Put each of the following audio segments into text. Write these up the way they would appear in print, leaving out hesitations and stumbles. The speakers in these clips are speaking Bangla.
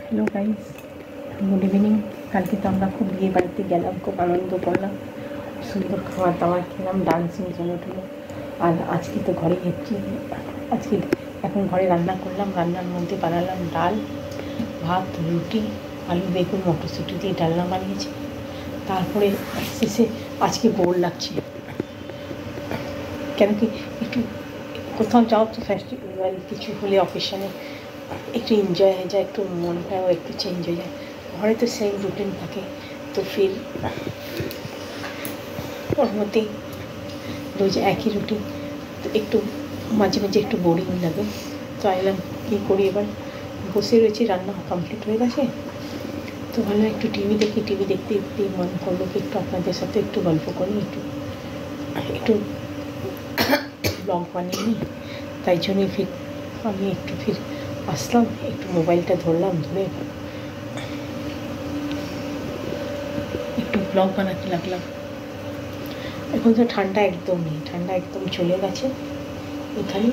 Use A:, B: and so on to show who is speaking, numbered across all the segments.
A: Hello guys, good evening. কালকে তো আমরা খুব বিয়ে বাড়িতে গেলাম, খুব আনন্দ করলাম, সুন্দর খাবার দাবার খেলাম, ডান্সিং টুলো। আর আজকে তো ঘরে হচ্ছে, আজকে এখন ঘরে রান্না করলাম। রান্নার মধ্যে বানালাম ডাল, ভাত, রুটি, আলু বেগুন মটরশুঁটি দিয়ে ডালনা বানিয়েছি। তারপরে শেষে আজকে বোর লাগছে, কেন কি একটু কোথাও যাও তো ফেস্টিভ্যাল কিছু হলে অকেশনে একটু এনজয় হয়ে যায়, একটু মনটাও একটু চেঞ্জ হয়ে যায়। ঘরে তো সেম রুটিন থাকে, তো ফির ওর মধ্যেই রোজ একই রুটিন, তো একটু মাঝে মাঝে একটু বোরিং লাগে। তো আইলাম কী করি, এবার বসে রয়েছি, রান্না কমপ্লিট হয়ে গেছে, তো ভালো একটু টিভি দেখি। টিভি দেখতে দেখতে মন করলো কি একটু আপনাদের সাথে একটু গল্প করি, একটু ব্লগ বানিয়ে নিই। তাই জন্যই ফির আমি একটু আসলাম, একটু মোবাইলটা ধরলাম, ধরে একটু ব্লগ বানাতে লাগলাম। এখন তো ঠান্ডা একদম নেই, ঠান্ডা একদম চলে গেছে এখানে।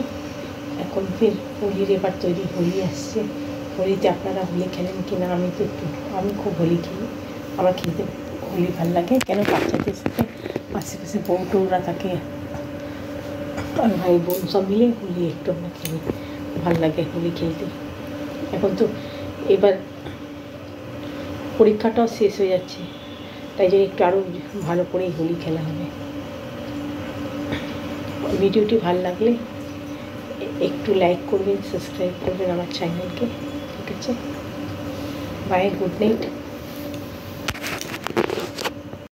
A: এখন ফির হোলির এবার তৈরি, হোলি আসছে। হোলিতে আপনারা হোলি খেলেন কি না? আমি খুব হোলি খেলি, আমার খেলতে হোলি ভালো লাগে। কেন, বাচ্চাদের সাথে আশেপাশে বউ টৌরা থাকে, আর ভাই বোন সব মিলে হোলি একটু আমরা খেলি, ভালো লাগে হোলি খেলতে। এখন তো এবার পরীক্ষাটাও শেষ হয়ে যাচ্ছে, তাই জন্য একটু আরও ভালো করেই হোলি খেলা হবে। ভিডিওটি ভালো লাগলে একটু লাইক করবেন, সাবস্ক্রাইব করবেন আমার চ্যানেলকে। ঠিক আছে, বাই, গুড নাইট।